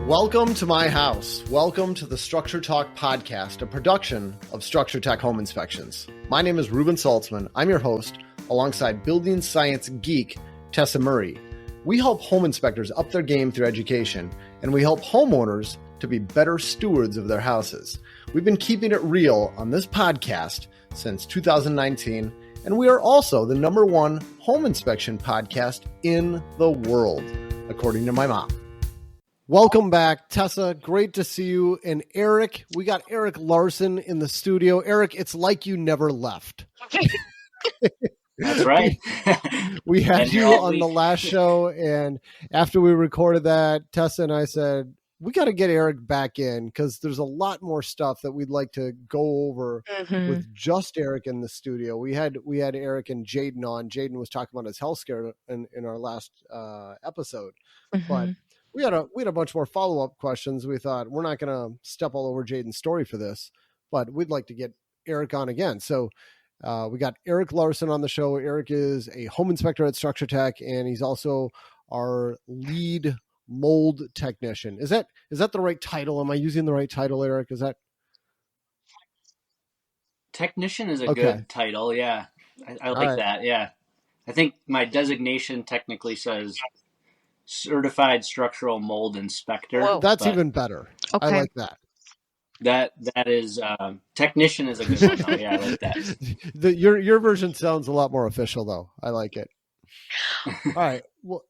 Welcome to my house. Welcome to the Structure Talk podcast, a production of Structure Tech Home Inspections. My name is Reuben Saltzman. I'm your host, alongside building science geek Tessa Murray. We help home inspectors up their game through education, and we help homeowners to be better stewards of their houses. We've been keeping it real on this podcast since 2019, and we are also the #1 home inspection podcast in the world, according to my mom. Welcome back, Tessa. Great to see you. And Eric, we got Eric Larsen in the studio. Eric, it's like you never left. That's right. We had you on the last show, and after we recorded that, Tessa and I said, we got to get Eric back in because there's a lot more stuff that we'd like to go over with just Eric in the studio. We had Eric and Jaden on. Jaden was talking about his health scare in our last episode, but we had a bunch more follow-up questions. We thought we're not going to step all over Jaden's story for this, but we'd like to get Eric on again. So we got Eric Larsen on the show. Eric is a home inspector at Structure Tech, and he's also our lead mold technician. Is that the right title? Am I using the right title, Eric? Is that technician is a good title? Yeah, I like that. Yeah, I think my designation technically says certified structural mold inspector. Whoa. That's even better. Okay. I like that. That is technician is a good one. Though. Yeah, I like that. Your version sounds a lot more official, though. I like it. All right. Well,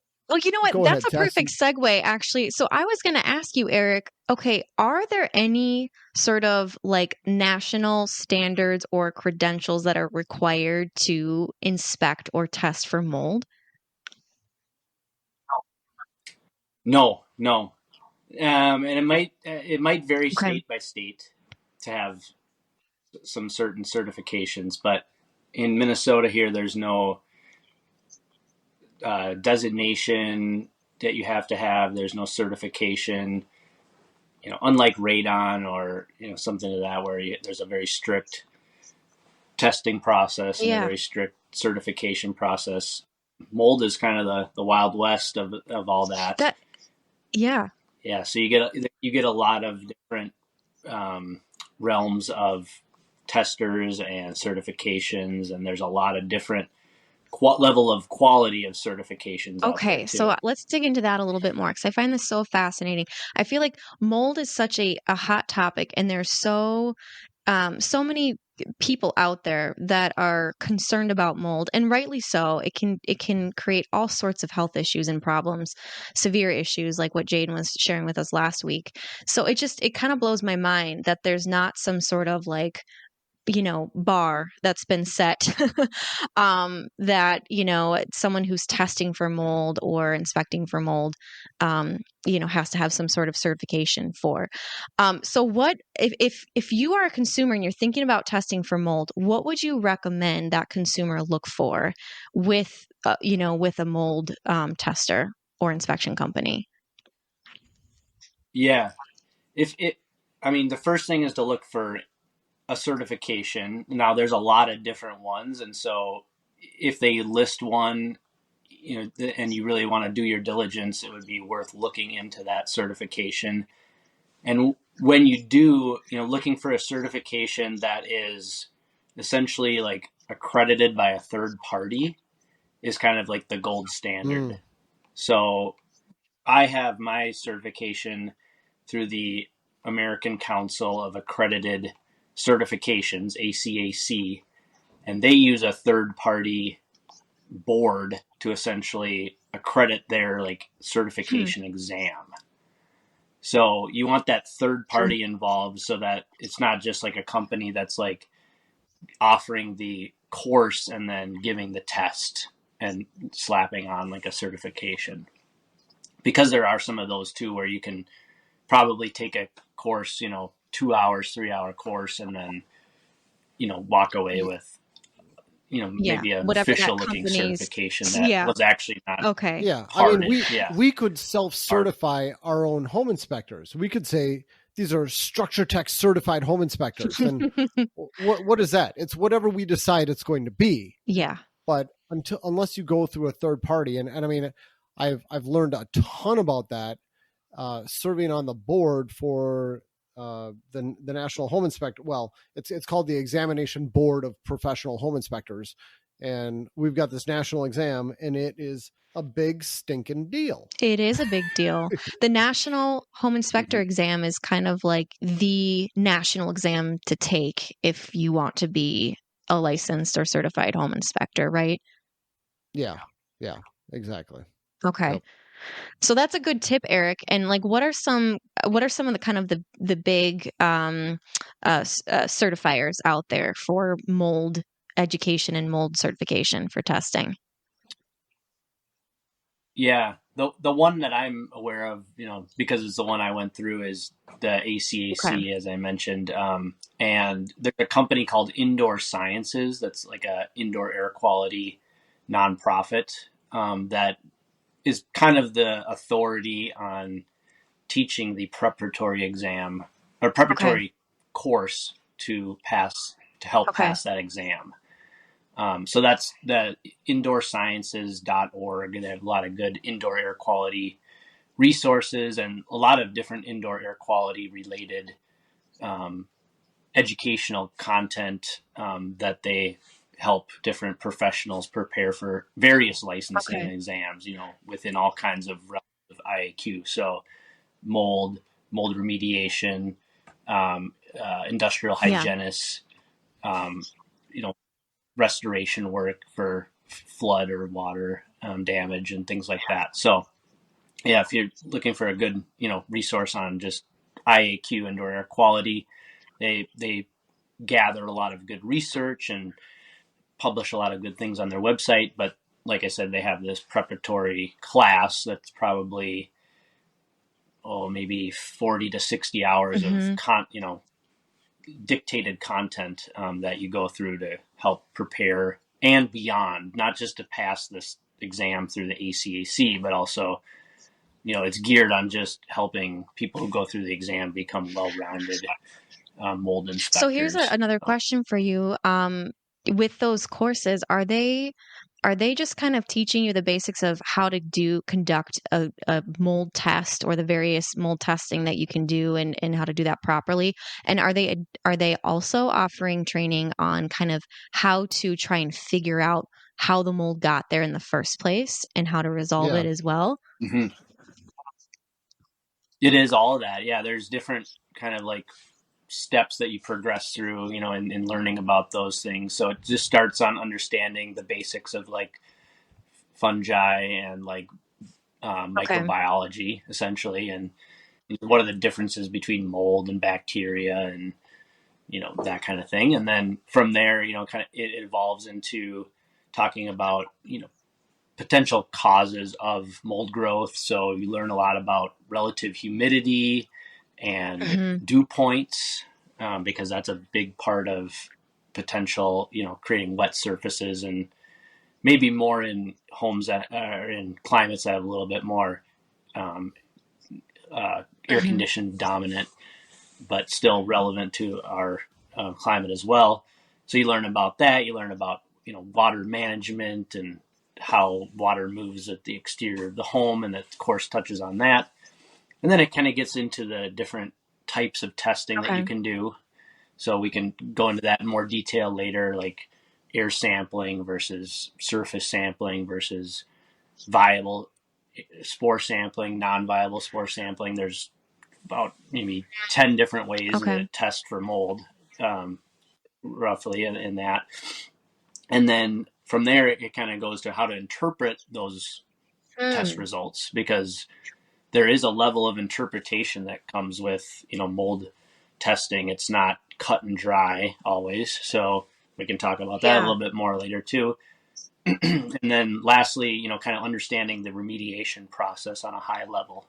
you know what? That's a perfect segue, actually. So I was going to ask you, Eric, okay, are there any sort of like national standards or credentials that are required to inspect or test for mold? No. And it might vary state by state to have some certain certifications, but in Minnesota here, there's no designation that you have to have. There's no certification, unlike radon or, something like that, where there's a very strict testing process and a very strict certification process. Mold is kind of the Wild West of all that. Yeah. So you get a lot of different realms of testers and certifications, and there's a lot of different level of quality of certifications. Okay, so let's dig into that a little bit more because I find this so fascinating. I feel like mold is such a hot topic, and there's so many people out there that are concerned about mold, and rightly so. It can create all sorts of health issues and problems, severe issues like what Jaden was sharing with us last week. So it kind of blows my mind that there's not some sort of like bar that's been set that someone who's testing for mold or inspecting for mold has to have some sort of certification for. So what if you are a consumer and you're thinking about testing for mold, what would you recommend that consumer look for with a mold tester or inspection company? Yeah, the first thing is to look for a certification. Now there's a lot of different ones. And so if they list one, and you really want to do your diligence, it would be worth looking into that certification. And when you do, looking for a certification that is essentially like accredited by a third party is kind of like the gold standard. So I have my certification through the American Council of Accredited Certifications, ACAC, and they use a third-party board to essentially accredit their certification exam. So you want that third party involved so that it's not just like a company that's like offering the course and then giving the test and slapping on like a certification. Because there are some of those too where you can probably take a course, 2 hours, 3 hour course, and then, walk away with, maybe an official looking certification that was actually not. Okay. Yeah. We could self-certify our own home inspectors. We could say, these are Structure Tech certified home inspectors. And what is that? It's whatever we decide it's going to be. Yeah. But unless you go through a third party, and I mean, I've learned a ton about that serving on the board for the National Home Inspector. Well, it's called the Examination Board of Professional Home Inspectors, and we've got this national exam, and it is a big stinking deal. It is a big deal. The National Home Inspector exam is kind of like the national exam to take if you want to be a licensed or certified home inspector, right? Yeah, exactly. Okay. Yep. So that's a good tip, Eric. And like, what are some of the kind of the big certifiers out there for mold education and mold certification for testing? Yeah, the one that I'm aware of, because it's the one I went through, is the ACAC, as I mentioned. And there's a company called Indoor Sciences that's like a indoor air quality nonprofit that is kind of the authority on teaching the preparatory exam or preparatory course to help pass that exam. So that's the indoorsciences.org. They have a lot of good indoor air quality resources and a lot of different indoor air quality related educational content that they help different professionals prepare for various licensing exams, within all kinds of relative IAQ. So mold remediation, industrial hygienists, restoration work for flood or water damage and things like that. So yeah, if you're looking for a good, resource on just IAQ, indoor air quality, they gather a lot of good research and publish a lot of good things on their website. But like I said, they have this preparatory class that's probably, maybe 40 to 60 hours of dictated content that you go through to help prepare and beyond, not just to pass this exam through the ACAC, but also, it's geared on just helping people who go through the exam become well-rounded mold inspectors. So here's another question for you. With those courses, are they just kind of teaching you the basics of how to conduct a mold test or the various mold testing that you can do and how to do that properly? And are they also offering training on kind of how to try and figure out how the mold got there in the first place and how to resolve it as well? Mm-hmm. It is all of that. Yeah, there's different kind of like steps that you progress through, in learning about those things. So it just starts on understanding the basics of like fungi and like microbiology essentially, and what are the differences between mold and bacteria and that kind of thing. And then from there, kind of it evolves into talking about potential causes of mold growth. So you learn a lot about relative humidity and dew points, because that's a big part of potential, creating wet surfaces, and maybe more in homes that are in climates that have a little bit more air conditioned dominant, but still relevant to our climate as well. So you learn about that. You learn about, water management and how water moves at the exterior of the home, and that course touches on that. And then it kind of gets into the different types of testing that you can do. So we can go into that in more detail later, like air sampling versus surface sampling versus viable spore sampling, non-viable spore sampling. There's about maybe 10 different ways to test for mold, roughly in that. And then from there, it kind of goes to how to interpret those test results, because there is a level of interpretation that comes with, mold testing. It's not cut and dry always. So we can talk about that a little bit more later too. And then lastly, kind of understanding the remediation process on a high level,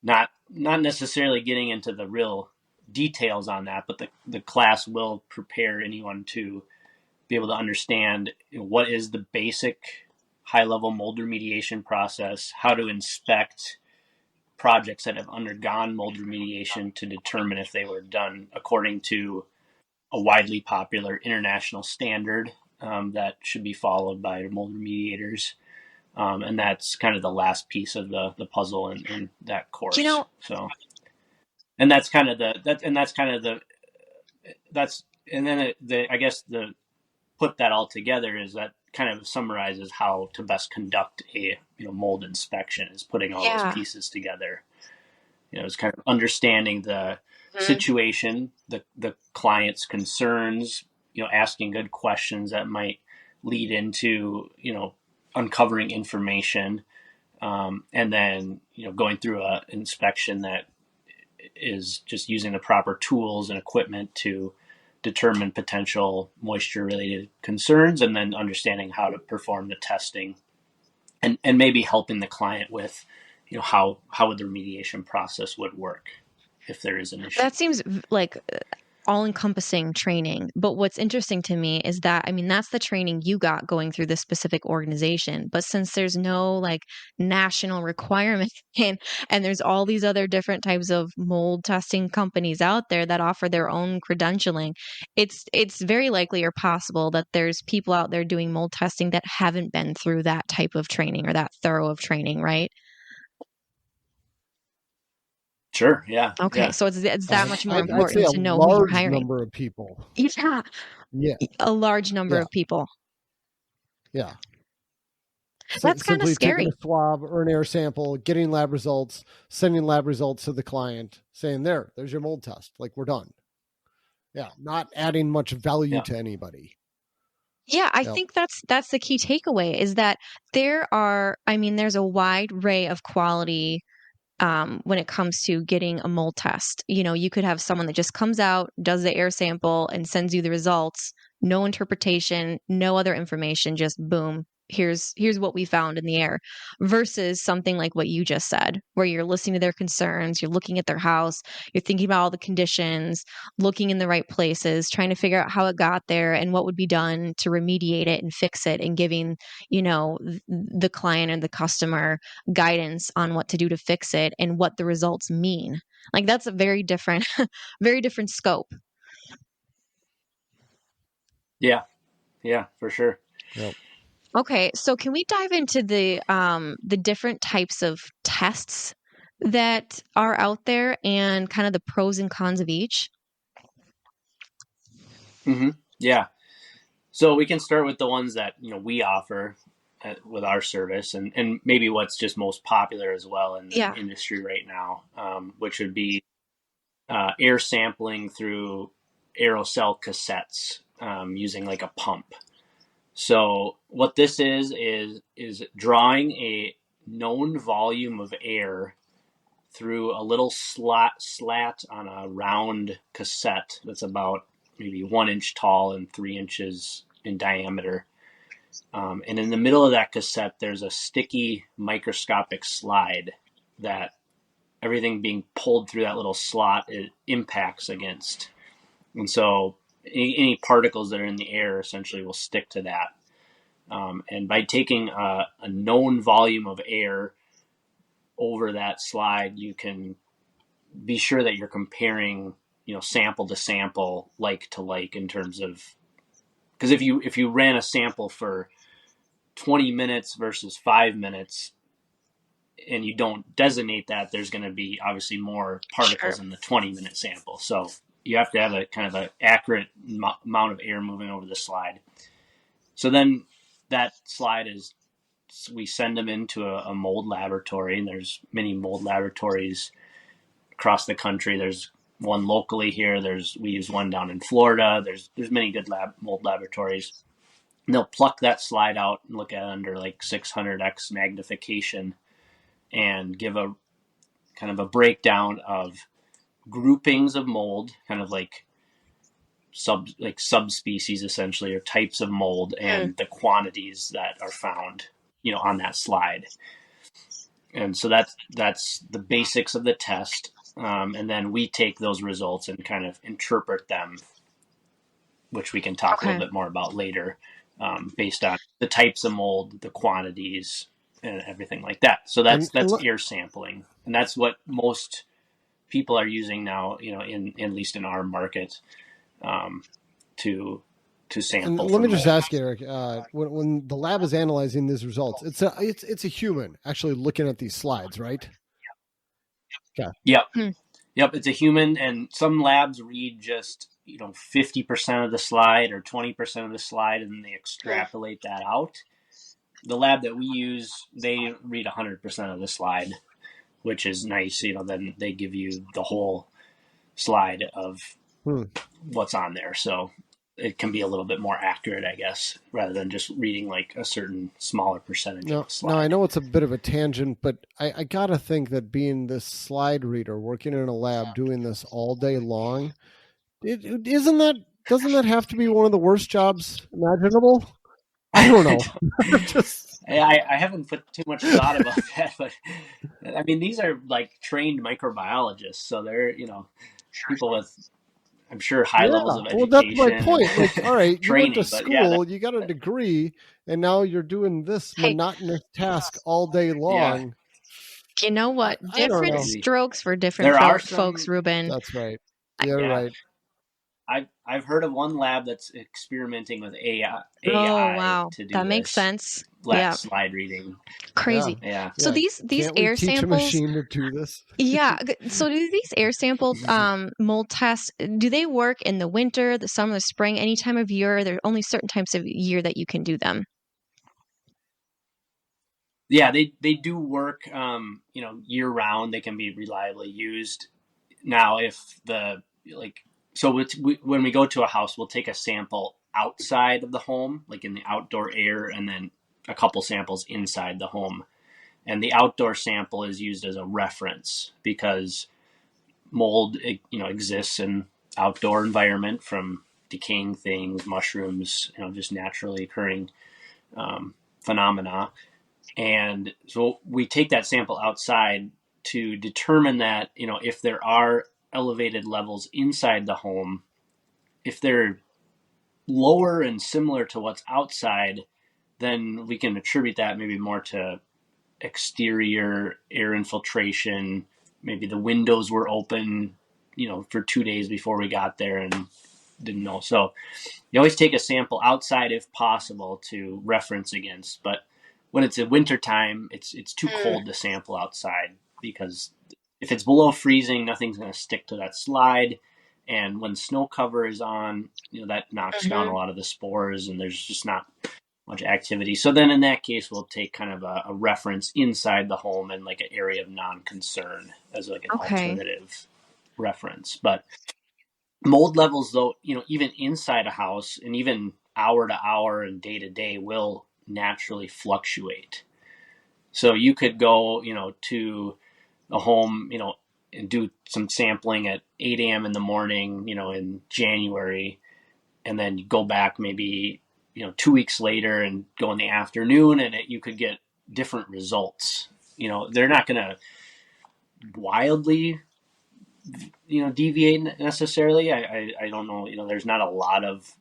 not necessarily getting into the real details on that, but the class will prepare anyone to be able to understand what is the basic high level mold remediation process, how to inspect projects that have undergone mold remediation to determine if they were done according to a widely popular international standard that should be followed by mold remediators, And that's kind of the last piece of the puzzle in that course. So, and that's kind of I guess put that all together is that kind of summarizes how to best conduct a mold inspection, is putting all those pieces together. It's kind of understanding the situation, the client's concerns, asking good questions that might lead into uncovering information, and then going through an inspection that is just using the proper tools and equipment to determine potential moisture related concerns, and then understanding how to perform the testing, and maybe helping the client with how the remediation process would work if there is an issue. That seems like all-encompassing training. But what's interesting to me is that, I mean, that's the training you got going through this specific organization. But since there's no like national requirement and there's all these other different types of mold testing companies out there that offer their own credentialing, it's very likely or possible that there's people out there doing mold testing that haven't been through that type of training or that thorough of training, right? Sure. Yeah. Okay. Yeah. So it's that much more I'd say important a to know who you're large hiring. number of people. Yeah. Yeah. A large number of people. Yeah. That's kind of Simply scary. taking a swab or an air sample, getting lab results, sending lab results to the client, saying, there's your mold test. Like, we're done. Yeah. Not adding much value to anybody. Yeah, I think that's the key takeaway, is that there's a wide array of quality when it comes to getting a mold test. You could have someone that just comes out, does the air sample, and sends you the results. No interpretation, no other information, just boom. Here's what we found in the air, versus something like what you just said, where you're listening to their concerns, you're looking at their house, you're thinking about all the conditions, looking in the right places, trying to figure out how it got there and what would be done to remediate it and fix it, and giving, the client and the customer guidance on what to do to fix it and what the results mean. Like, that's a very different, very different scope. Yeah. Yeah, for sure. Yep. Okay, so can we dive into the different types of tests that are out there and kind of the pros and cons of each? Mm-hmm. Yeah. So we can start with the ones that we offer with our service, and maybe what's just most popular as well in the industry right now, which would be air sampling through aerosol cassettes, using like a pump. So what this is drawing a known volume of air through a little slat on a round cassette that's about maybe 1 inch tall and 3 inches in diameter. And in the middle of that cassette, there's a sticky microscopic slide that everything being pulled through that little slot, it impacts against. And so any particles that are in the air essentially will stick to that. And by taking a known volume of air over that slide, you can be sure that you're comparing, sample to sample, like to like, in terms of, because if you ran a sample for 20 minutes versus 5 minutes, and you don't designate that, there's going to be obviously more particles in the 20-minute sample. So you have to have a kind of an accurate amount of air moving over the slide. So then that slide we send them into a mold laboratory, and there's many mold laboratories across the country. There's one locally here. We use one down in Florida. There's many good mold laboratories. And they'll pluck that slide out and look at it under like 600x magnification, and give a kind of a breakdown of groupings of mold, kind of like subspecies essentially, or types of mold, and the quantities that are found, on that slide. And so that's the basics of the test. And then we take those results and kind of interpret them, which we can talk a little bit more about later, based on the types of mold, the quantities, and everything like that. So that's air sampling, and that's what most people are using now, in at least in our market, to to sample. And let me just ask you, Eric, when the lab is analyzing these results, it's a human actually looking at these slides, right? Okay. Yep. Yep. It's a human, and some labs read just 50% of the slide or 20% of the slide, and then they extrapolate that out. The lab that we use, they read 100% of the slide, which is nice. Then they give you the whole slide of what's on there. So it can be a little bit more accurate, I guess, rather than just reading like a certain smaller percentage of the slide. Now, I know it's a bit of a tangent, but I got to think that being this slide reader, working in a lab, doing this all day long, doesn't that have to be one of the worst jobs imaginable? I don't know. I haven't put too much thought about that, but I mean, these are like trained microbiologists, so they're people with, I'm sure, high levels of education. Well, that's my point. Like, all right, you went to school, you got a degree, and now you're doing this monotonous task all day long. Yeah. You know what? Different strokes for different folks, Reuben. That's right. You're right. I've heard of one lab that's experimenting with AI. Oh, wow. To do that makes sense. Slide reading. Crazy. Yeah. So these Can't air we teach samples. A machine to do this? Yeah. So do these air sample mold tests? Do they work in the winter, the summer, the spring, any time of year? Or there are only certain times of year that you can do them. Yeah, they do work. Year round. They can be reliably used. Now, when we go to a house, we'll take a sample outside of the home, like in the outdoor air, and then a couple samples inside the home. And the outdoor sample is used as a reference because mold, exists in outdoor environment from decaying things, mushrooms, just naturally occurring phenomena. And so we take that sample outside to determine that, if there are elevated levels inside the home, if they're lower and similar to what's outside, then we can attribute that maybe more to exterior air infiltration. Maybe the windows were open, for 2 days before we got there and didn't know. So you always take a sample outside if possible to reference against. But when it's in wintertime, it's too cold to sample outside, because if it's below freezing, nothing's going to stick to that slide. And when snow cover is on, that knocks down a lot of the spores, and there's just not much activity. So then in that case, we'll take kind of a reference inside the home and like an area of non-concern as like an alternative reference. But mold levels, though, even inside a house and even hour to hour and day to day will naturally fluctuate. So you could go, to a home, and do some sampling at 8 a.m. in the morning, in January, and then you go back maybe, 2 weeks later and go in the afternoon, and you could get different results. They're not going to wildly, deviate necessarily. I don't know. There's not a lot of,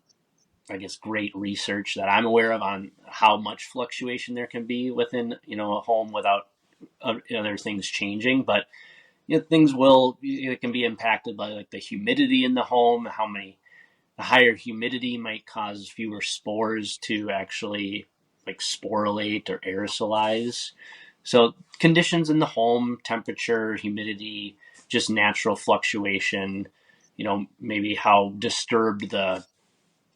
I guess, great research that I'm aware of on how much fluctuation there can be within, a home without other things changing. But things it can be impacted by like the humidity in the home. The higher humidity might cause fewer spores to actually like sporulate or aerosolize. So conditions in the home, temperature, humidity, just natural fluctuation, maybe how disturbed the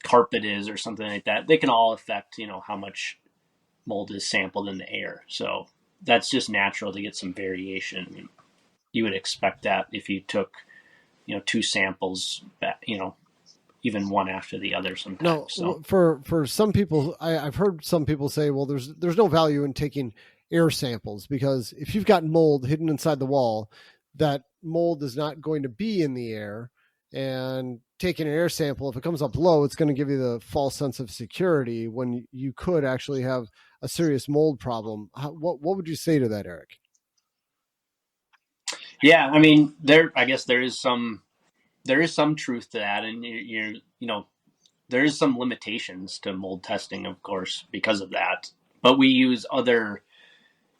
carpet is or something like that, they can all affect, how much mold is sampled in the air. So that's just natural to get some variation. I mean, you would expect that if you took, 2 samples, even one after the other sometimes. No, so for some people, I've heard some people say, well, there's no value in taking air samples, because if you've got mold hidden inside the wall, that mold is not going to be in the air, and taking an air sample, if it comes up low, it's going to give you the false sense of security when you could actually have a serious mold problem. What would you say to that, Eric? Yeah, I mean, I guess there is some truth to that, and there is some limitations to mold testing, of course, because of that. But we use other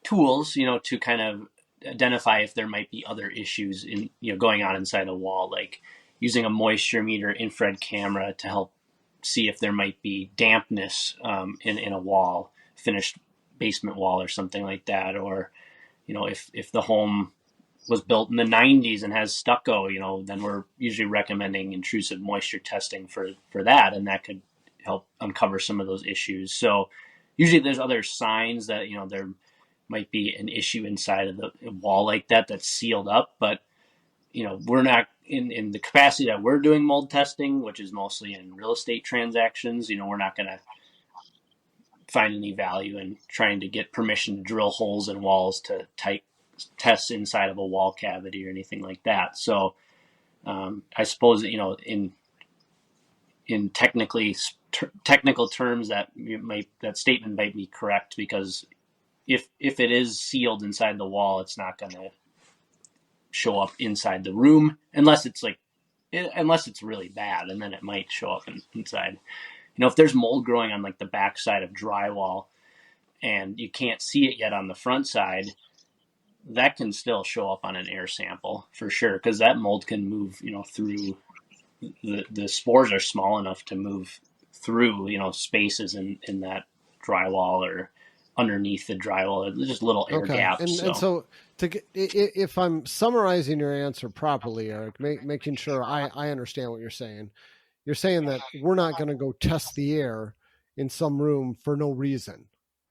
tools, to kind of identify if there might be other issues going on inside a wall, like using a moisture meter infrared camera to help see if there might be dampness in a wall, finished basement wall or something like that. Or, if the home was built in the 90s and has stucco, then we're usually recommending intrusive moisture testing for that, and that could help uncover some of those issues. So usually there's other signs that, there might be an issue inside of the wall like that that's sealed up, but we're not in the capacity that we're doing mold testing, which is mostly in real estate transactions. We're not going to find any value in trying to get permission to drill holes in walls to test inside of a wall cavity or anything like that. So I suppose in technical terms that statement might be correct, because if it is sealed inside the wall, it's not going to show up inside the room unless it's really bad, and then it might show up inside. If there's mold growing on like the back side of drywall and you can't see it yet on the front side, that can still show up on an air sample for sure, because that mold can move through the spores are small enough to move through spaces in that drywall or underneath the drywall. There's just little air gaps. And so if I'm summarizing your answer properly, Eric, making sure I understand what you're saying that we're not going to go test the air in some room for no reason.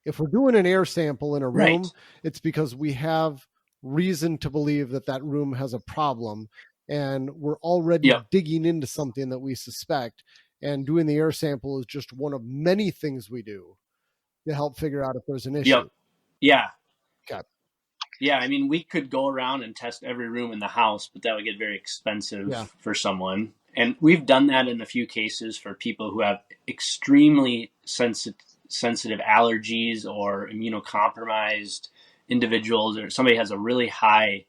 If we're doing an air sample in a room, right, it's because we have reason to believe that room has a problem, and we're already digging into something that we suspect, and doing the air sample is just one of many things we do to help figure out if there's an issue. Yep. Yeah. Okay. Yeah, I mean, we could go around and test every room in the house, but that would get very expensive for someone. And we've done that in a few cases for people who have extremely sensitive allergies or immunocompromised individuals, or somebody has a really high,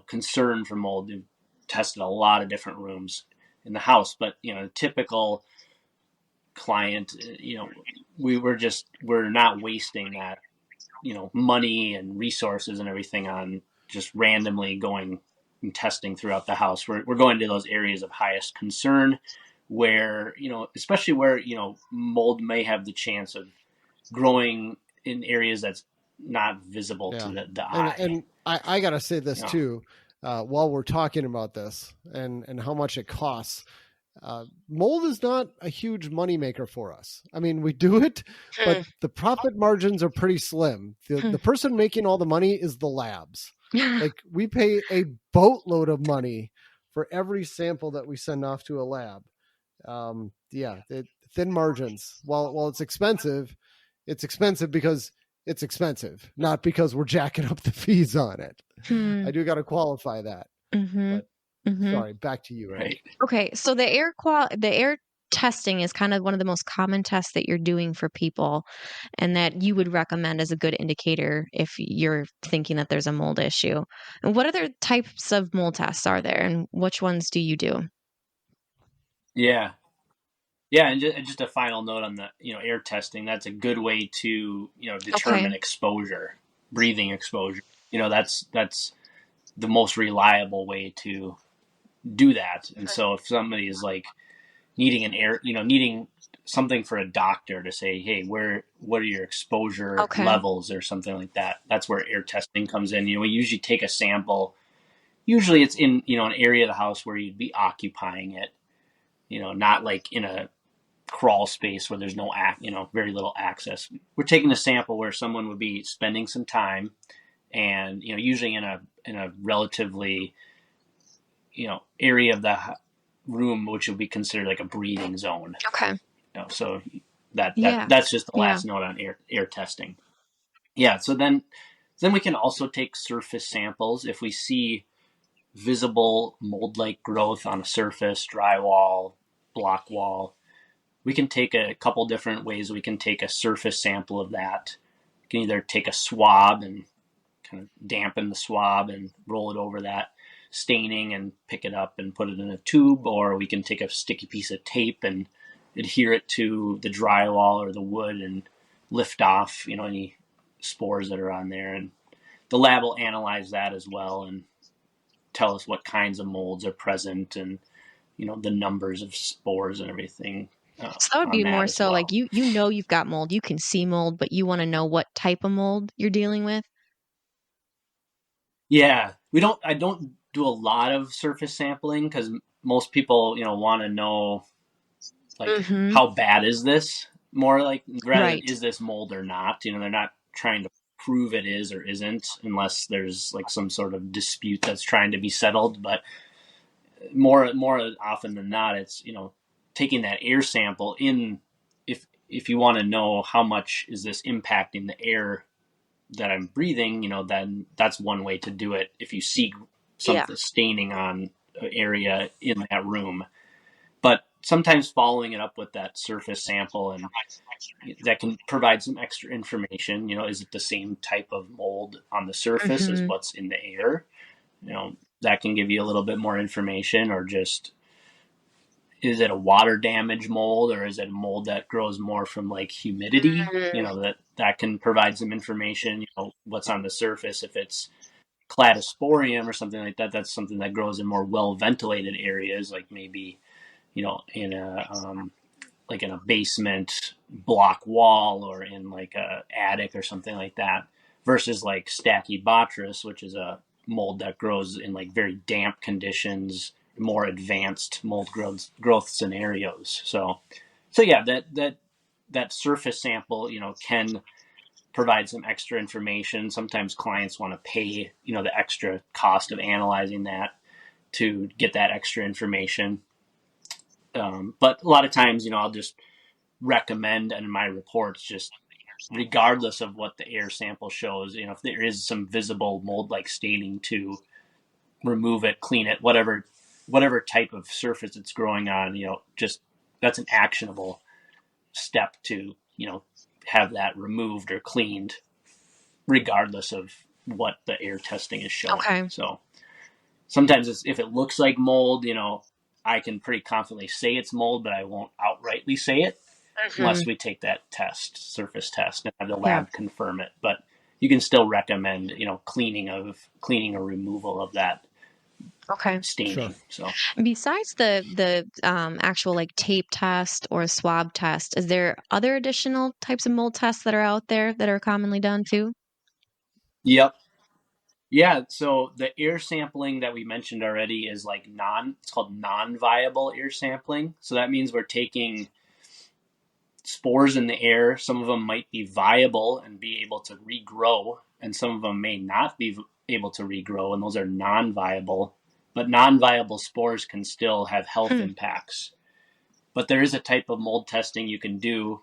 concern for mold. We've tested a lot of different rooms in the house, but, the typical client, we're not wasting that, money and resources and everything on just randomly going and testing throughout the house. We're going to those areas of highest concern where, especially where, mold may have the chance of growing in areas that's not visible to the eye. And I got to say this too, while we're talking about this and how much it costs. Mold is not a huge moneymaker for us. I mean, we do it, but the profit margins are pretty slim. The person making all the money is the labs. Like, we pay a boatload of money for every sample that we send off to a lab. Thin margins. While it's expensive because it's expensive, not because we're jacking up the fees on it. I do got to qualify that. But, sorry, back to you, right? Okay, so the air testing is kind of one of the most common tests that you're doing for people, and that you would recommend as a good indicator if you're thinking that there's a mold issue. And what other types of mold tests are there, and which ones do you do? Yeah, and just a final note on the air testing. That's a good way to determine exposure, breathing exposure. That's the most reliable way to do that. And so if somebody is like needing needing something for a doctor to say, hey, what are your exposure levels or something like that, that's where air testing comes in. We usually take a sample. Usually it's in an area of the house where you'd be occupying it, not like in a crawl space where there's no very little access. We're taking a sample where someone would be spending some time, and usually in a relatively area of the room which would be considered like a breathing zone. Okay. So that's just the last note on air testing. Yeah. So then we can also take surface samples if we see visible mold-like growth on a surface, drywall, block wall. We can take a couple different ways. We can take a surface sample of that. We can either take a swab and kind of dampen the swab and roll it over that staining and pick it up and put it in a tube, or we can take a sticky piece of tape and adhere it to the drywall or the wood and lift off any spores that are on there, and the lab will analyze that as well and tell us what kinds of molds are present and the numbers of spores and everything So that would on be that more as so well. like you know you've got mold, you can see mold, but you want to know what type of mold you're dealing with. Yeah, I don't do a lot of surface sampling because most people, want to know like Mm-hmm. how bad is this, more like rather than Right. is this mold or not. They're not trying to prove it is or isn't unless there's like some sort of dispute that's trying to be settled. But more often than not, it's taking that air sample in if you want to know how much is this impacting the air that I'm breathing, then that's one way to do it. If you see Yeah. something staining on an area in that room, but sometimes following it up with that surface sample and that can provide some extra information. Is it the same type of mold on the surface as Mm-hmm. what's in the air? That can give you a little bit more information, or just is it a water damage mold, or is it a mold that grows more from like humidity? That can provide some information. What's on the surface. If it's cladosporium or something like that, that's something that grows in more well ventilated areas, like maybe in a like in a basement block wall or in like a attic or something like that, versus like Stachybotrys, which is a mold that grows in like very damp conditions, more advanced mold growth scenarios. So yeah, that surface sample, can provide some extra information. Sometimes clients want to pay, the extra cost of analyzing that to get that extra information. But a lot of times, I'll just recommend in my reports, just regardless of what the air sample shows, if there is some visible mold-like staining, to remove it, clean it, whatever type of surface it's growing on, just that's an actionable step to, have that removed or cleaned, regardless of what the air testing is showing. Okay. So sometimes if it looks like mold, I can pretty confidently say it's mold, but I won't outrightly say it unless we take that surface test, and have the Yeah. lab confirm it. But you can still recommend, cleaning or removal of that Okay. staining. Sure. So Besides the actual like tape test or swab test, is there other additional types of mold tests that are out there that are commonly done too? yep. Yeah, so the air sampling that we mentioned already is like it's called non-viable air sampling. So that means we're taking spores in the air. Some of them might be viable and be able to regrow, and some of them may not be able to regrow, and those are non-viable. But non-viable spores can still have health impacts. But there is a type of mold testing you can do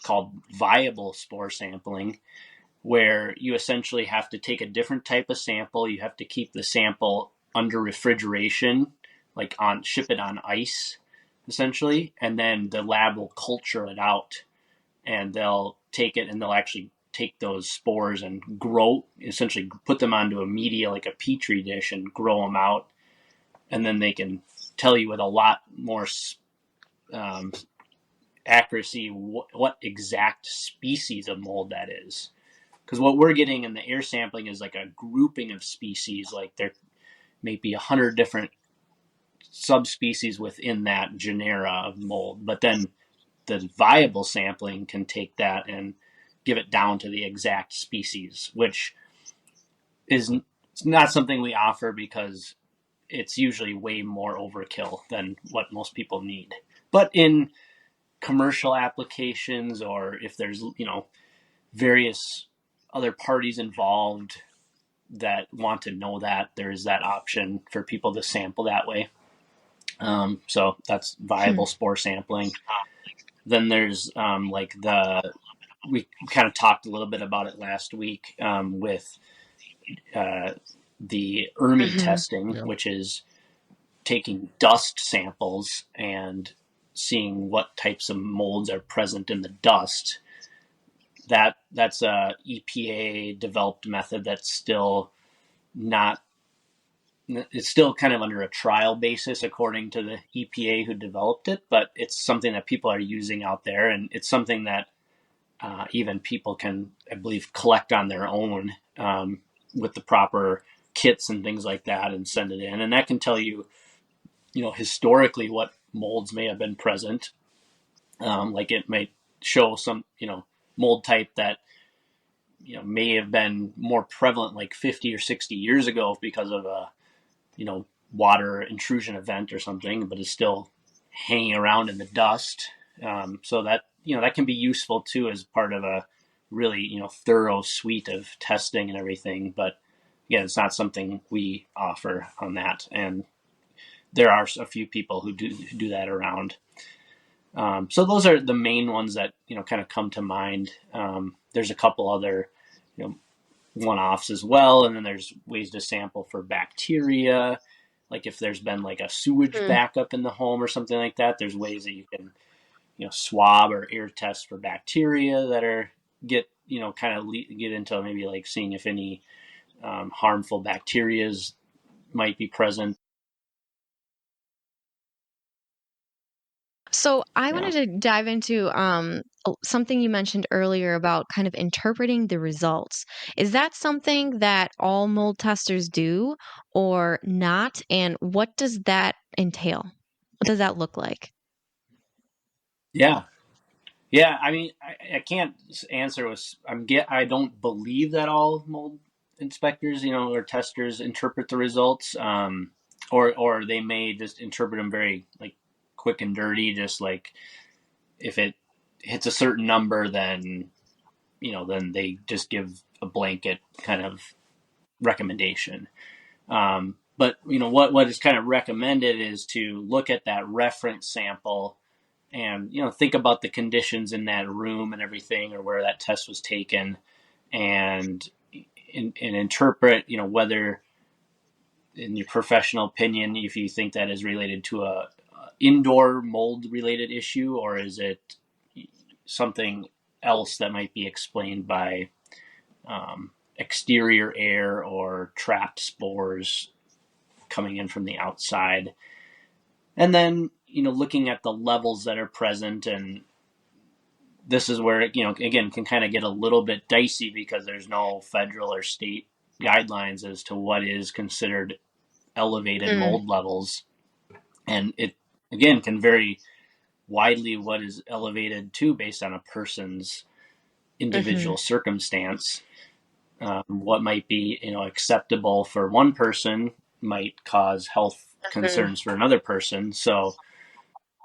called viable spore sampling, where you essentially have to take a different type of sample. You have to keep the sample under refrigeration, like ship it on ice, essentially, and then the lab will culture it out, and they'll take it and they'll actually take those spores and essentially put them onto a media like a petri dish and grow them out, and then they can tell you with a lot more accuracy what exact species of mold that is. Because what we're getting in the air sampling is like a grouping of species, like there may be 100 different subspecies within that genera of mold. But then the viable sampling can take that and give it down to the exact species, which is not something we offer because it's usually way more overkill than what most people need. But in commercial applications, or if there's, various other parties involved that want to know that, there is that option for people to sample that way. So that's viable spore sampling. Then there's we kind of talked a little bit about it last week with the ERMI testing, which is taking dust samples and seeing what types of molds are present in the dust. That's a EPA developed method that's still not. It's still kind of under a trial basis according to the EPA who developed it, but it's something that people are using out there, and it's something that even people can, I believe, collect on their own with the proper kits and things like that, and send it in, and that can tell you, historically what molds may have been present, Like it might show some, mold type that, may have been more prevalent like 50 or 60 years ago because of a, water intrusion event or something, but is still hanging around in the dust. So that, that can be useful too as part of a really, thorough suite of testing and everything. But again, it's not something we offer on that. And there are a few people who do that around. So those are the main ones that, kind of come to mind. There's a couple other, one-offs as well. And then there's ways to sample for bacteria. Like if there's been like a sewage backup in the home or something like that, there's ways that you can, swab or air test for bacteria that are get into maybe like seeing if any harmful bacterias might be present. So I wanted to dive into something you mentioned earlier about kind of interpreting the results. Is that something that all mold testers do or not? And what does that entail? What does that look like? Yeah. Yeah. I mean, I can't answer with, I don't believe that all mold inspectors, or testers interpret the results. Or they may just interpret them very like quick and dirty, just like if it hits a certain number, then then they just give a blanket kind of recommendation. But what is kind of recommended is to look at that reference sample and think about the conditions in that room and everything, or where that test was taken, and interpret whether, in your professional opinion, if you think that is related to a indoor mold related issue, or is it something else that might be explained by exterior air or trapped spores coming in from the outside. And then, looking at the levels that are present. And this is where, again, can kind of get a little bit dicey because there's no federal or state guidelines as to what is considered elevated mold levels. And it, again, can vary widely what is elevated too based on a person's individual circumstance. What might be, acceptable for one person might cause health concerns for another person. So,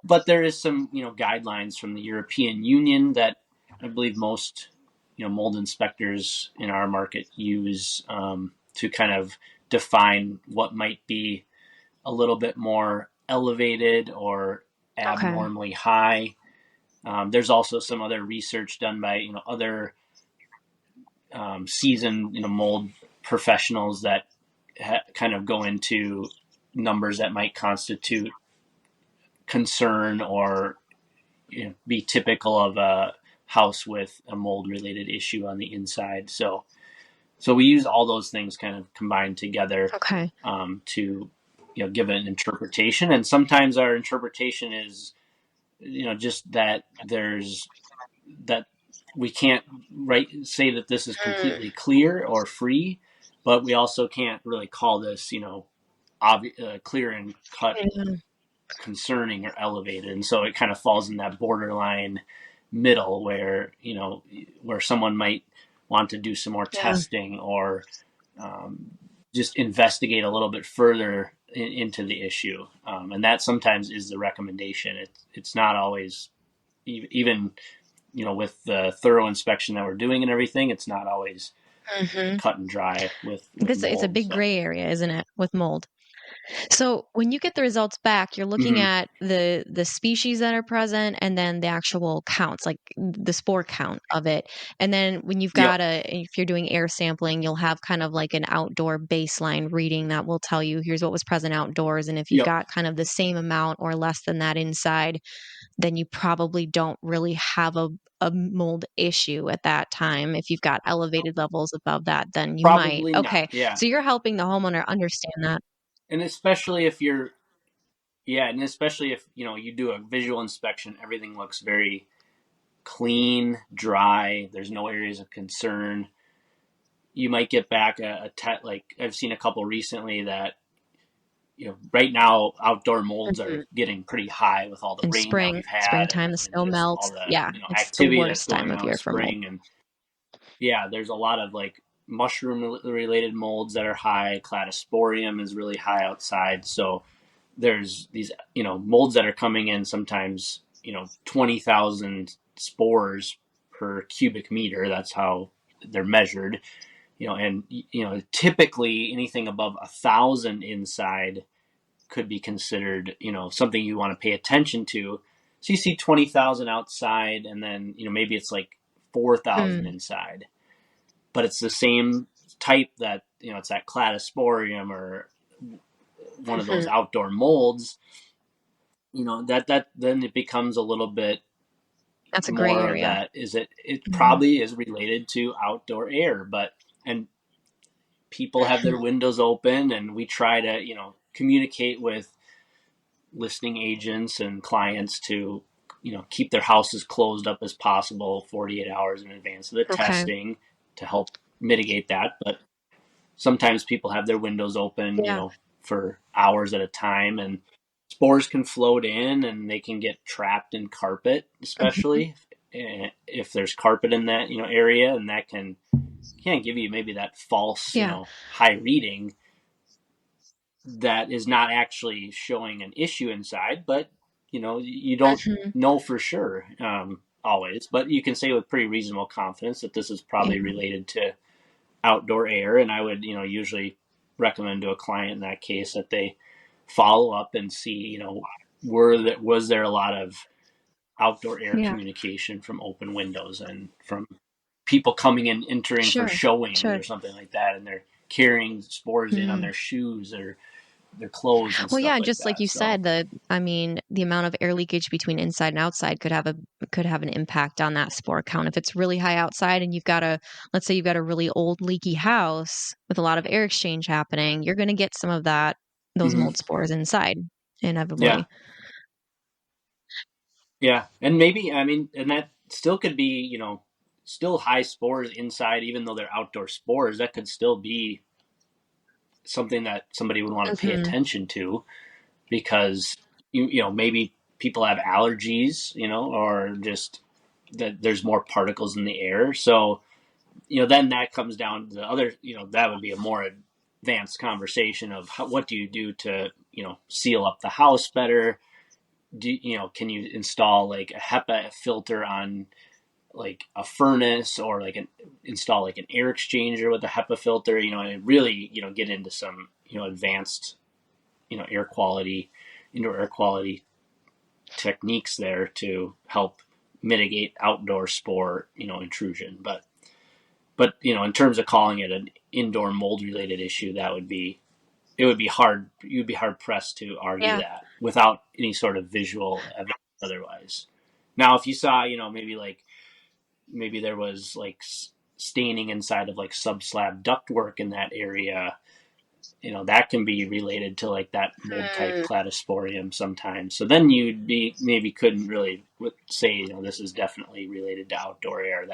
but there is some, guidelines from the European Union that I believe most, mold inspectors in our market use to kind of define what might be a little bit more elevated or abnormally high. There's also some other research done by, other seasoned, mold professionals that kind of go into numbers that might constitute concern or be typical of a house with a mold related issue on the inside. So we use all those things kind of combined together to give an interpretation. And sometimes our interpretation is just that we can't say that this is completely clear or free, but we also can't really call this clear and cut concerning or elevated. And so it kind of falls in that borderline middle where where someone might want to do some more testing or just investigate a little bit further into the issue, and that sometimes is the recommendation. It's not always, even with the thorough inspection that we're doing and everything, it's not always cut and dry with because mold, it's a big gray area, isn't it, with mold? So when you get the results back, you're looking at the species that are present and then the actual counts, like the spore count of it. And then when you've got if you're doing air sampling, you'll have kind of like an outdoor baseline reading that will tell you here's what was present outdoors. And if you've got kind of the same amount or less than that inside, then you probably don't really have a mold issue at that time. If you've got elevated levels above that, then you probably might. not. Okay. Yeah. So you're helping the homeowner understand that. And especially if you're, if, you do a visual inspection, everything looks very clean, dry. There's no areas of concern. You might get back like I've seen a couple recently that, right now outdoor molds are getting pretty high with all the In rain that we've had, springtime, the and snow just all melts. the Yeah, it's the activity that's worst going time of on with year for mold. spring. And yeah, there's a lot of like mushroom related molds that are high. Cladosporium is really high outside. So there's these, molds that are coming in sometimes, 20,000 spores per cubic meter. That's how they're measured, and, typically anything above 1,000 inside could be considered, something you want to pay attention to. So you see 20,000 outside, and then, maybe it's like 4,000 inside, but it's the same type that, it's that cladosporium or one of those outdoor molds, that then it becomes a little bit That's a gray more of area. that. It probably is related to outdoor air, and people have their windows open, and we try to, communicate with listing agents and clients to, keep their houses closed up as possible 48 hours in advance of the testing to help mitigate that. But sometimes people have their windows open, for hours at a time, and spores can float in and they can get trapped in carpet, especially if there's carpet in that, area, and that can give you maybe that false, high reading that is not actually showing an issue inside, but you don't know for sure always, but you can say with pretty reasonable confidence that this is probably related to outdoor air. And I would, usually recommend to a client in that case that they follow up and see, was there a lot of outdoor air communication from open windows and from people coming in, entering for showings or something like that, and they're carrying spores in on their shoes or their clothes and stuff like just that. like you said, the amount of air leakage between inside and outside could have an impact on that spore count. If it's really high outside and let's say you've got a really old leaky house with a lot of air exchange happening, you're going to get some of those mold spores inside inevitably. Yeah. And maybe, and that still could be, still high spores inside, even though they're outdoor spores. That could still be something that somebody would want to pay attention to, because maybe people have allergies, or just that there's more particles in the air. So then that comes down to the other, that would be a more advanced conversation of what do you do to seal up the house better. Can you install like a HEPA filter on like a furnace, or like install like an air exchanger with a HEPA filter, and really, get into some, advanced, air quality, indoor air quality techniques there to help mitigate outdoor spore, intrusion. But, in terms of calling it an indoor mold related issue, it would be hard. You'd be hard pressed to argue that without any sort of visual evidence otherwise. Now, if you saw, maybe there was like staining inside of like subslab ductwork in that area, that can be related to like that mold type cladosporium sometimes. So then you'd maybe couldn't really say, this is definitely related to outdoor air.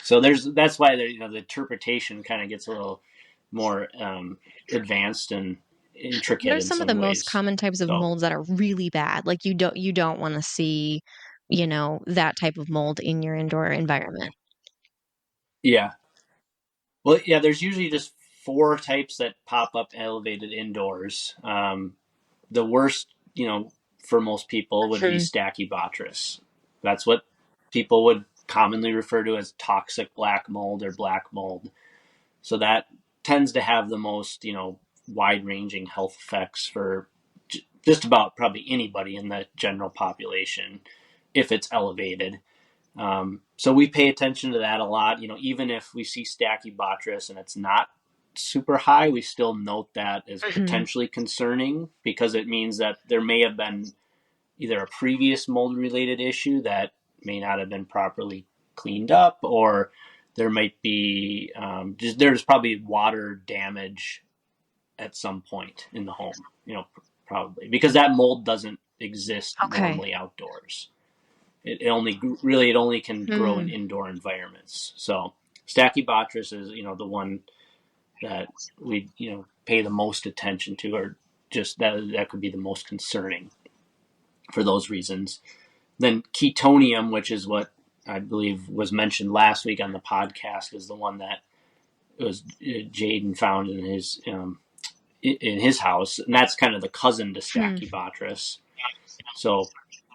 So that's why the interpretation kind of gets a little more advanced and intricate. What are some of the most common types of molds that are really bad? Like you don't want to see, that type of mold in your indoor environment. Yeah. Well, yeah, there's usually just 4 types that pop up elevated indoors. The worst, for most people would be Stachybotrys. That's what people would commonly refer to as toxic black mold or black mold. So that tends to have the most, wide-ranging health effects for just about probably anybody in the general population if it's elevated. So we pay attention to that a lot. Even if we see Stachybotrys and it's not super high, we still note that as potentially concerning, because it means that there may have been either a previous mold-related issue that may not have been properly cleaned up, or there might be there's probably water damage at some point in the home, probably because that mold doesn't exist normally outdoors. It only can grow in indoor environments. So Stachybotrys is, the one that we, pay the most attention to, or just that could be the most concerning for those reasons. Then Ketotium, which is what I believe was mentioned last week on the podcast, is the one that was Jaden found in his house, and that's kind of the cousin to Stachybotrys. So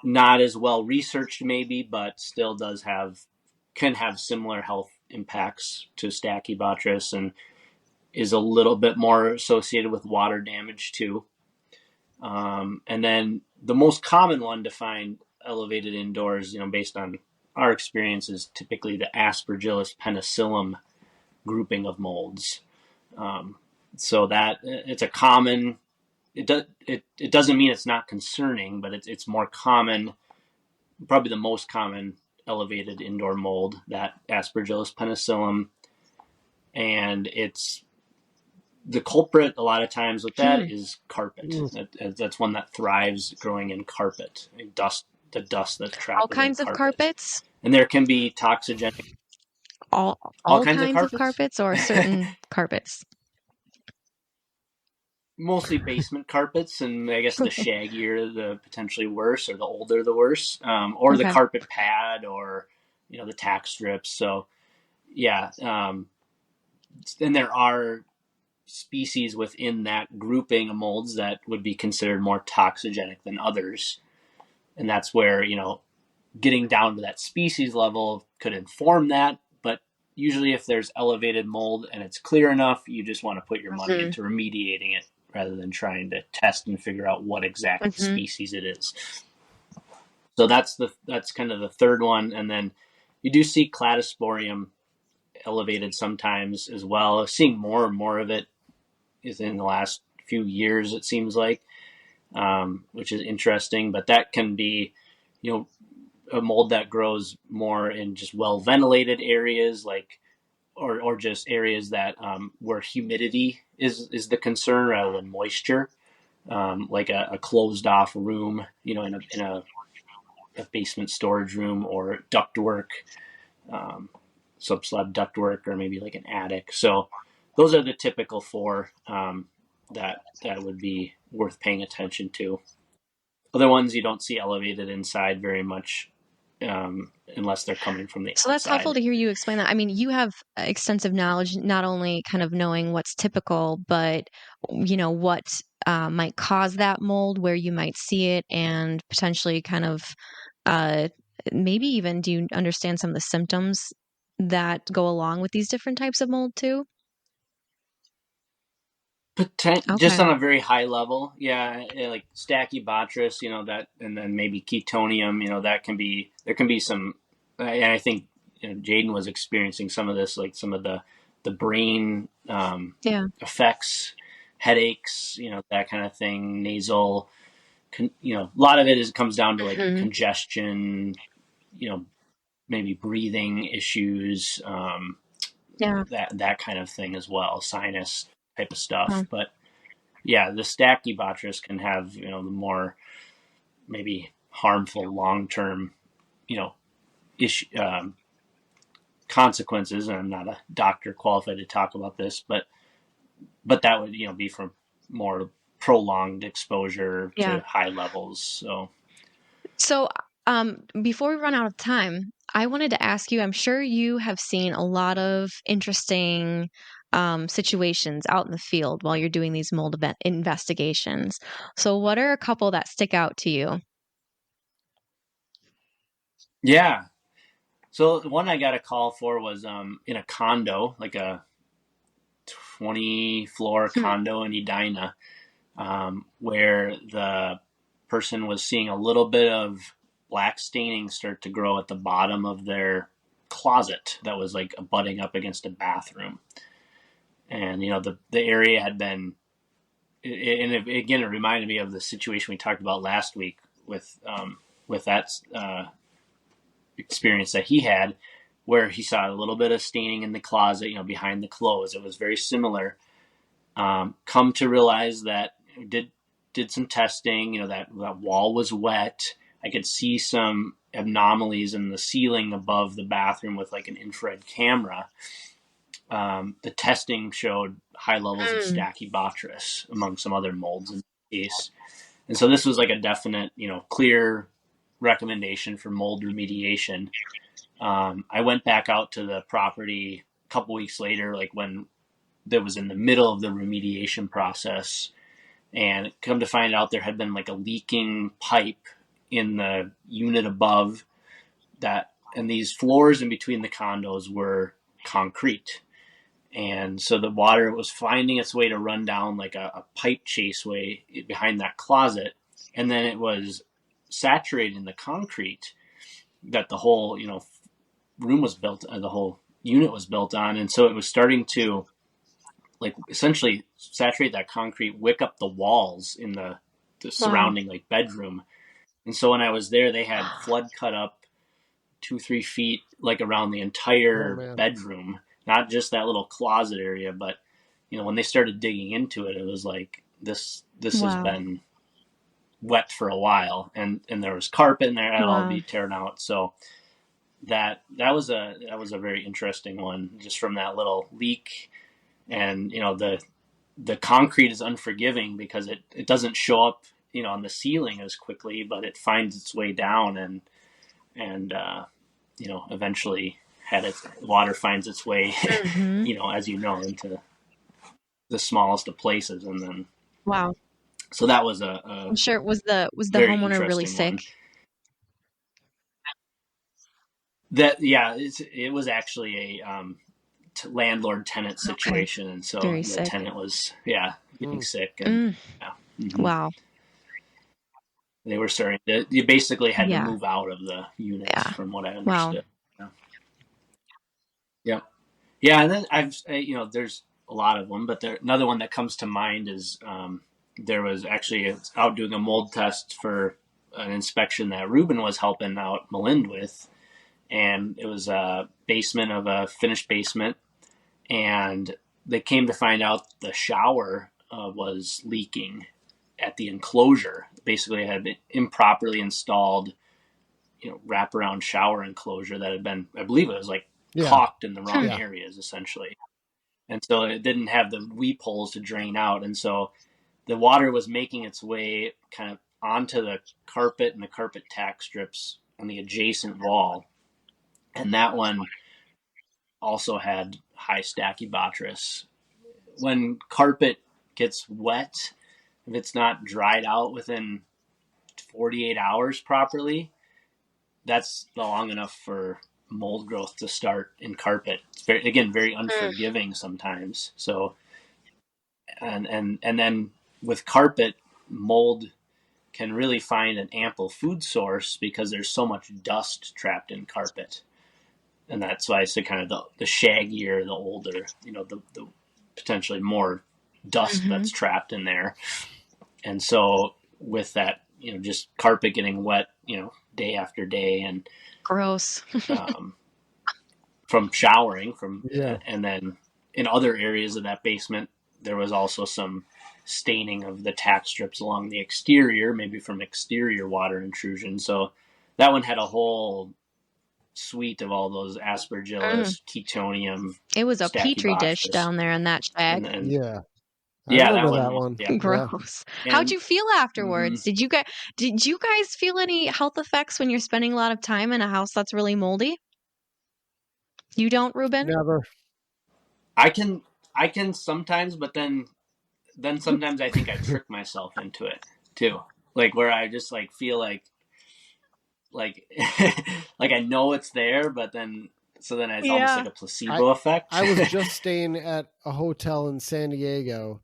not as well researched maybe, but still can have similar health impacts to Stachybotrys, and is a little bit more associated with water damage too. And then the most common one to find elevated indoors, based on our experience, is typically the Aspergillus Penicillium grouping of molds. So that it's a common. It doesn't mean it's not concerning, but it's more common, probably the most common elevated indoor mold, that Aspergillus Penicillium, and it's the culprit a lot of times with that is carpet. That's one that thrives growing in carpet, the dust that's trapped. All kinds of carpets, and there can be toxigenic. All kinds of carpets, or certain carpets. Mostly basement carpets, and I guess the shaggier, the potentially worse, or the older, the worse, or the carpet pad, or the tack strips. So, yeah, and there are species within that grouping of molds that would be considered more toxigenic than others, and that's where getting down to that species level could inform that. But usually, if there's elevated mold and it's clear enough, you just want to put your money into remediating it, rather than trying to test and figure out what exact species it is. So that's kind of the third one. And then you do see Cladosporium elevated sometimes as well. Seeing more and more of it is in the last few years, it seems like, which is interesting. But that can be, a mold that grows more in just well-ventilated areas, like, or just areas that where humidity is the concern rather than moisture, like a closed off room, in a basement storage room, or ductwork, subslab ductwork, or maybe like an attic. So those are the typical four that would be worth paying attention to. Other ones you don't see elevated inside very much, unless they're coming from the outside. So that's helpful to hear you explain that. I mean, you have extensive knowledge, not only kind of knowing what's typical, but what might cause that mold, where you might see it, and potentially kind of maybe even, do you understand some of the symptoms that go along with these different types of mold too? Just on a very high level, yeah, like Stachybotrys, that, and then maybe Ketotium, there can be some, and I think Jaden was experiencing some of this, like some of the brain effects, headaches, that kind of thing, nasal, a lot of it comes down to like congestion, maybe breathing issues, that kind of thing as well, sinus type of stuff. But yeah, the Stachybotrys can have the more maybe harmful long-term issue consequences. And I'm not a doctor qualified to talk about this, but that would be from more prolonged exposure to high levels. So before we run out of time, I wanted to ask you, I'm sure you have seen a lot of interesting situations out in the field while you're doing these mold investigations. So what are a couple that stick out to you? Yeah. So the one I got a call for was in a condo, like a 20-floor condo in Edina, where the person was seeing a little bit of black staining start to grow at the bottom of their closet that was like abutting up against a bathroom. And, the area had been, and it reminded me of the situation we talked about last week with that experience that he had, where he saw a little bit of staining in the closet, behind the clothes. It was very similar. Come to realize that did some testing, that wall was wet. I could see some anomalies in the ceiling above the bathroom with like an infrared camera. The testing showed high levels of Stachybotrys among some other molds. case. And so this was like a definite, clear recommendation for mold remediation. I went back out to the property a couple weeks later, like when that was in the middle of the remediation process, and come to find out there had been like a leaking pipe in the unit above that, and these floors in between the condos were concrete. And so the water was finding its way to run down like a pipe chaseway behind that closet. And then it was saturated in the concrete that the whole, room was built, the whole unit was built on. And so it was starting to like essentially saturate that concrete, wick up the walls in the surrounding like bedroom. And so when I was there, they had flood cut up 2-3 feet, like around the entire bedroom, not just that little closet area, but when they started digging into it, it was like this has been wet for a while, and there was carpet in there and all be torn out. So that was a very interesting one, just from that little leak. And the concrete is unforgiving because it doesn't show up on the ceiling as quickly, but it finds its way down, and eventually water finds its way as into the smallest of places. And then so that was I'm sure was the homeowner really sick one. It was actually a landlord tenant situation, and so Very the sick. tenant was getting sick, and Wow. They were starting to, you basically had to move out of the units, from what I understood. Yeah. And then there's a lot of them, but another one that comes to mind is there was actually out doing a mold test for an inspection that Reuben was helping out Malind with, and it was a basement of a finished basement, and they came to find out the shower was leaking at the enclosure. Basically, it had been improperly installed, wraparound shower enclosure that had been, I believe it was like caulked in the wrong areas, essentially. And so it didn't have the weep holes to drain out. And so the water was making its way kind of onto the carpet and the carpet tack strips on the adjacent wall. And that one also had high Stachybotrys. When carpet gets wet, if it's not dried out within 48 hours properly, that's long enough for mold growth to start in carpet. It's very unforgiving sometimes. So, and then with carpet, mold can really find an ample food source because there's so much dust trapped in carpet. And that's why I say kind of the shaggier, the older, the potentially more dust that's trapped in there. And so with that, just carpet getting wet, day after day, and gross from showering and then in other areas of that basement, there was also some staining of the tack strips along the exterior, maybe from exterior water intrusion. So that one had a whole suite of all those Aspergillus, Ketotium. It was a petri dish down there in that shag. I remember that one. Yeah. Gross. How'd you feel afterwards? Did you guys feel any health effects when you're spending a lot of time in a house that's really moldy? You don't, Reuben? Never. I can sometimes, but then sometimes I think I trick myself into it too. Like where I just like feel like like I know it's there, but then it's almost like a placebo effect. I was just staying at a hotel in San Diego,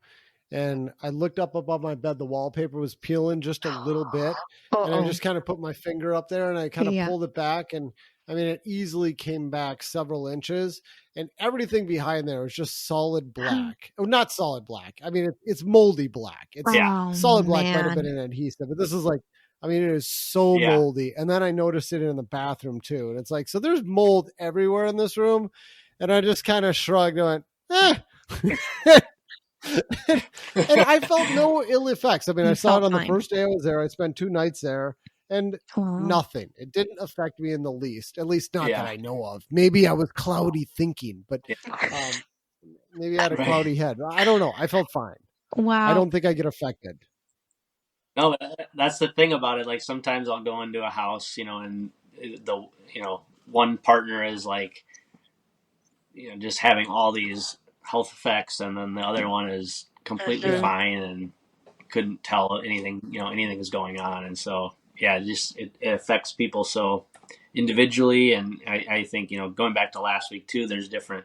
and I looked up above my bed. The wallpaper was peeling just a little bit, and I just kind of put my finger up there, and I kind of pulled it back, and I mean, it easily came back several inches, and everything behind there was just solid black. Oh, not solid black. I mean, it's moldy black. It's solid black might have been an adhesive, but this is like, I mean, it is so moldy. And then I noticed it in the bathroom too. And it's like, so there's mold everywhere in this room. And I just kind of shrugged and went, and I felt no ill effects. I mean, I saw it on the first day I was there. I spent 2 nights there and nothing. It didn't affect me in the least, at least not that I know of. Maybe I was cloudy thinking, but maybe I had a cloudy head. I don't know. I felt fine. Wow. I don't think I get affected. No, that's the thing about it. Like sometimes I'll go into a house, and the one partner is like just having all these health effects, and then the other one is completely Yeah. fine and couldn't tell anything is going on, and so yeah, it affects people so individually, and I think going back to last week too, there's different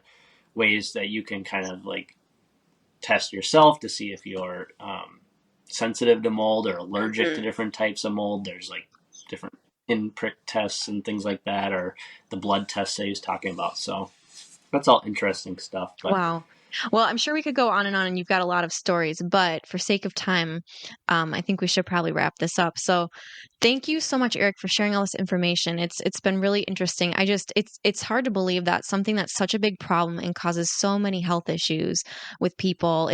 ways that you can kind of like test yourself to see if you're sensitive to mold or allergic to different types of mold. There's like different pinprick tests and things like that, or the blood tests that he was talking about. So that's all interesting stuff. But Wow. Well, I'm sure we could go on, and you've got a lot of stories, but for sake of time, I think we should probably wrap this up. So, thank you so much, Eric, for sharing all this information. It's been really interesting. It's hard to believe that something that's such a big problem and causes so many health issues with people.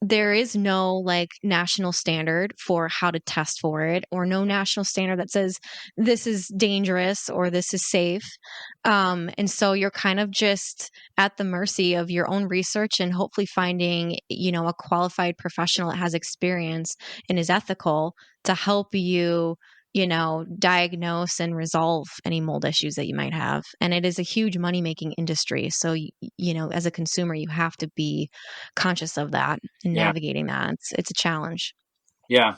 There is no like national standard for how to test for it, or no national standard that says this is dangerous or this is safe. And so you're kind of just at the mercy of your own research and hopefully finding, a qualified professional that has experience and is ethical to help you, diagnose and resolve any mold issues that you might have. And it is a huge money making industry. So, as a consumer, you have to be conscious of that and yeah, navigating that. It's a challenge. yeah.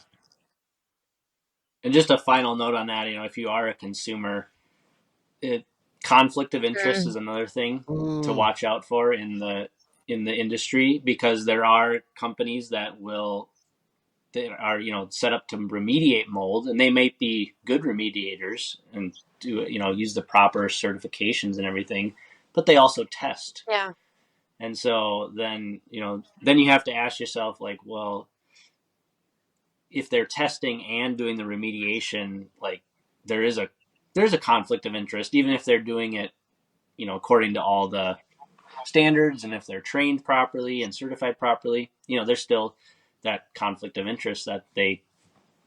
And just a final note on that, if you are a consumer, conflict of interest is another thing to watch out for in the industry, because there are companies that are set up to remediate mold, and they may be good remediators and do use the proper certifications and everything, but they also test. Yeah. And so then you have to ask yourself, like, well, if they're testing and doing the remediation, like there's a conflict of interest, even if they're doing it according to all the standards, and if they're trained properly and certified properly, there's still that conflict of interest that they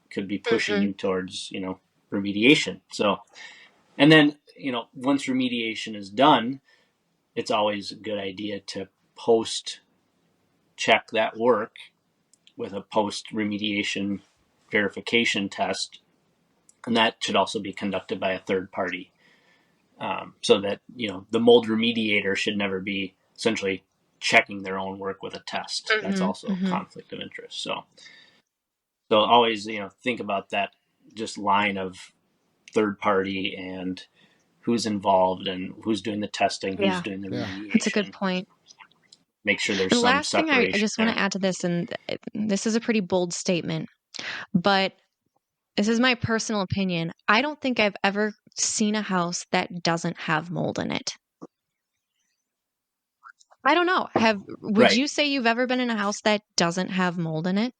could be pushing you towards remediation. So, and then once remediation is done, it's always a good idea to post check that work with a post remediation verification test, and that should also be conducted by a third party, so that the mold remediator should never be essentially checking their own work with a test. That's also a conflict of interest. So always think about that just line of third party and who's involved and who's doing the testing, who's doing the remediation. That's a good point. Make sure there's The some last thing I separation just want to there. add to this, and this is a pretty bold statement, but this is my personal opinion. I don't think I've ever seen a house that doesn't have mold in it. I don't know. Would Right. you say you've ever been in a house that doesn't have mold in it?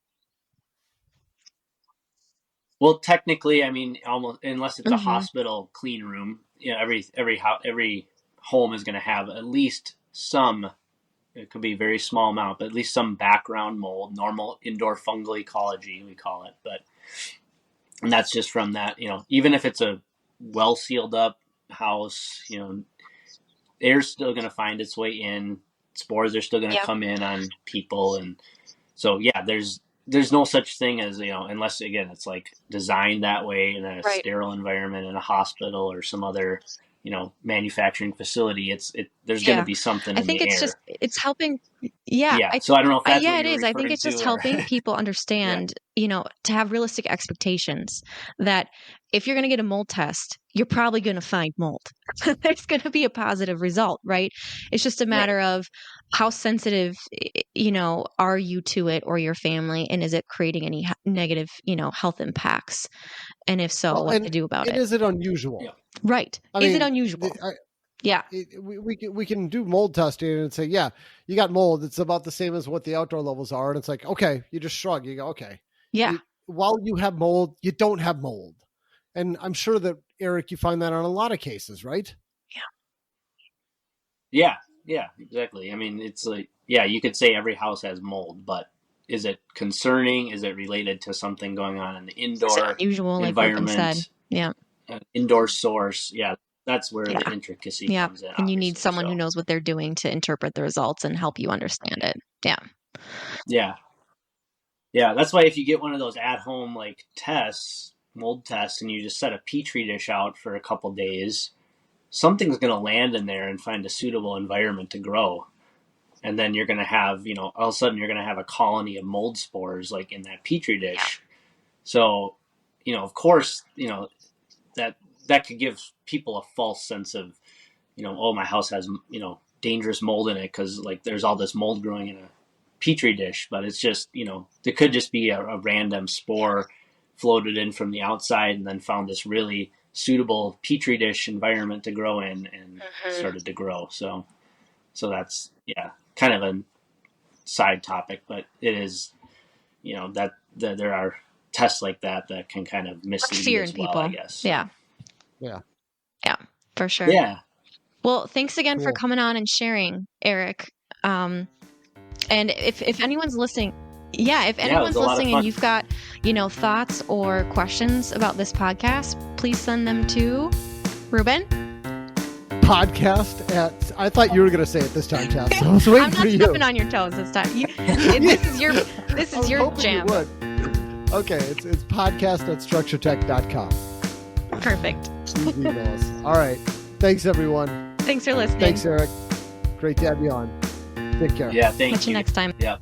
Well, technically, I mean, almost unless it's a hospital clean room, every home is going to have at least some. It could be a very small amount, but at least some background mold, normal indoor fungal ecology, we call it. And that's just from that, even if it's a well sealed up house, air's still going to find its way in. Spores are still going to come in on people, and so yeah, there's no such thing as unless again it's like designed that way in a sterile environment in a hospital or some other manufacturing facility. There's going to be something in the air. It's helping. So I don't know if that's what it is. I think it's just helping people understand, to have realistic expectations that if you're going to get a mold test, you're probably going to find mold. There's going to be a positive result, right? It's just a matter of how sensitive, are you to it or your family, and is it creating any negative, health impacts? And if so, what to do about it? Is it unusual? Yeah. Right. Is it unusual? We can do mold testing and say, yeah, you got mold. It's about the same as what the outdoor levels are. And it's like, okay, you just shrug. You go, okay. Yeah. While you have mold, you don't have mold. And I'm sure that, Eric, you find that on a lot of cases, right? Yeah, exactly. I mean, it's like, you could say every house has mold, but is it concerning? Is it related to something going on in the indoor unusual, environment? Like Reuben said. Yeah. Indoor source. Yeah. That's where the intricacy comes in. And you need someone who knows what they're doing to interpret the results and help you understand it. Yeah. Yeah. Yeah, that's why if you get one of those at-home like tests, mold tests, and you just set a petri dish out for a couple days, something's going to land in there and find a suitable environment to grow. And then you're going to have, all of a sudden you're going to have a colony of mold spores like in that petri dish. Yeah. So, of course, that could give people a false sense of, oh, my house has, dangerous mold in it because like there's all this mold growing in a petri dish, but it's just, there could just be a random spore floated in from the outside and then found this really suitable petri dish environment to grow in and started to grow. So that's, kind of a side topic, but it is, that there are tests like that can kind of mislead you as well, people. I guess. Yeah, for sure. Yeah. Well, thanks again for coming on and sharing, Eric. And if anyone's listening, if anyone's listening and you've got, thoughts or questions about this podcast, please send them to Reuben. Podcast at, I thought you were going to say it this time, Tess. So I was waiting for you. I'm not stepping on your toes this time. This is your jam. You would. Okay, it's podcast at structuretech.com. Perfect. All right. Thanks, everyone. Thanks for listening. Thanks, Eric. Great to have you on. Take care. Yeah, thank you. Catch you next time. Yeah.